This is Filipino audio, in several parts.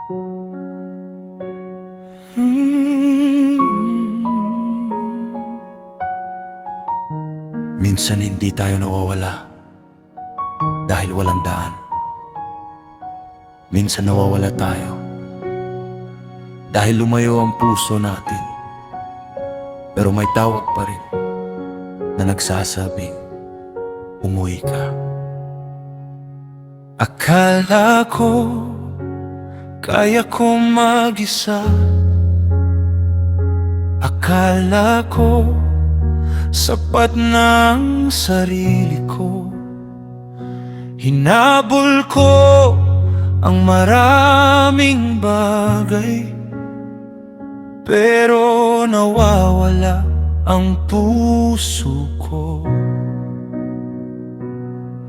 Minsan hindi tayo nawawala dahil walang daan. Minsan nawawala tayo dahil lumayo ang puso natin. Pero may tawag pa rin na nagsasabing, umuwi ka. Akala ko kaya ko mag-isa. Akala ko sapat ng sarili ko. Hinabol ko ang maraming bagay, pero nawawala ang puso ko.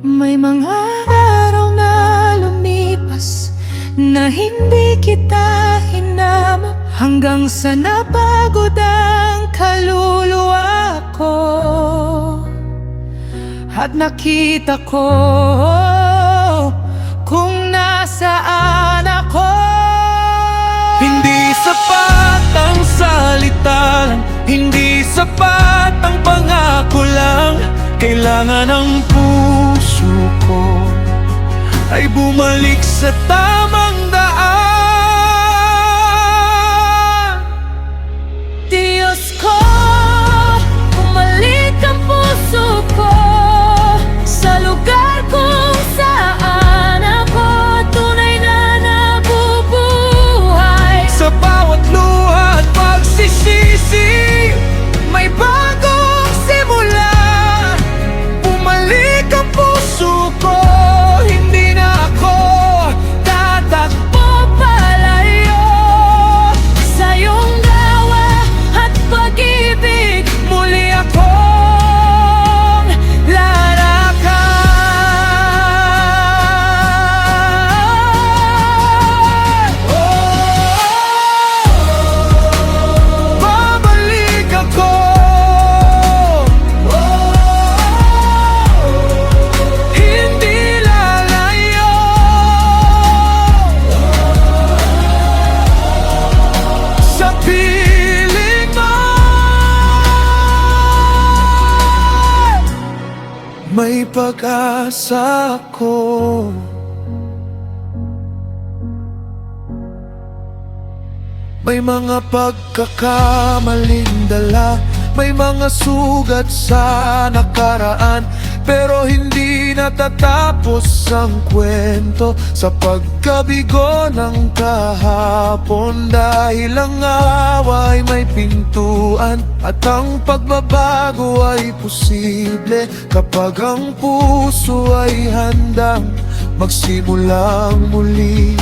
May mga araw na lumipas na hindi kita hinama, hanggang sa napagod ang kaluluwa ko at nakita ko kung nasaan ako. Hindi sapat ang salita lang, hindi sapat ang pangako lang. Kailangan ang puso ko ay bumalik sa tamang daan. Diyos ko, bumalik ang puso ko sa lugar kung saan ako tunay na nabubuhay. Sa bawat luha at pagsisisi, may bagong simula. Bumalik ang puso ko, hindi na ako tatakbo Palayo sa iyong gawa at pag-ibig, muli akong lalakad. Babalik ako. Hindi lalayo. Sa piling mo may pag-asa ko. May mga pagkakamaling dala, may mga sugat sa nakaraan, pero hindi natatapos ang kwento sa pagkabigo ng kahapon. Dahil ang awa ay may pintuan at ang pagbabago ay posible kapag ang puso ay handang magsimulang muli.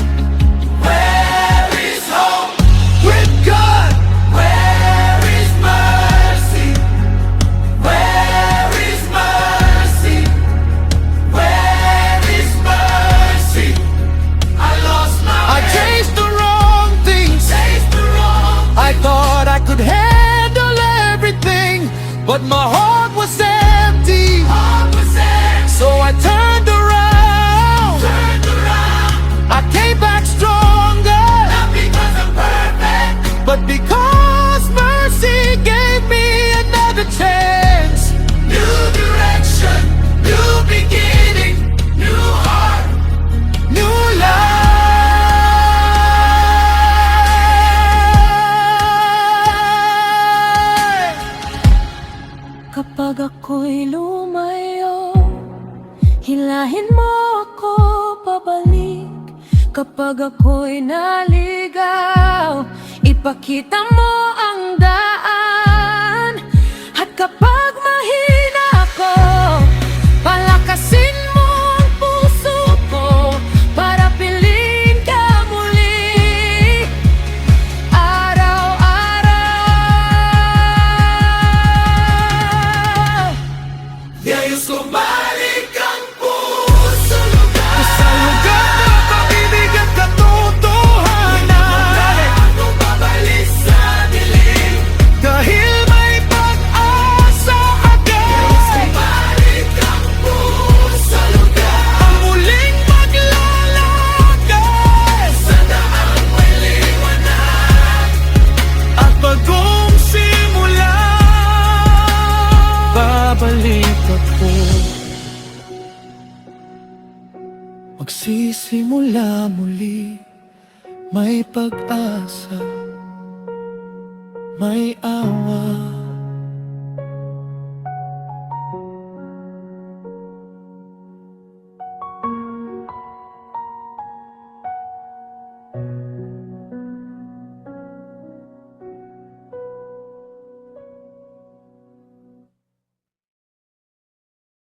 Where is hope with God? Where is mercy? Where is mercy? Where is mercy? I lost my way. I chased the wrong things. I thought I could handle everything, but my heart was empty. So I turned around. I came back stronger. Not because I'm perfect, but because mercy gave me another chance. New direction, new beginning, new heart, new life. kapag ako'y lumayo, hilahin mo ako pabalik. Kapag ako'y naligaw, ipakita mo ang daan. At kapag mahina ako, palakasin mo ang puso ko para piliin ka muli araw-araw. Diyos ko, balik ang puso lugar, sa lugar na pag-ibig at katotohanan. Kung babalik sa dilim, dahil may pag-asa. ako. Magsisimula muli, may pag-asa, may awa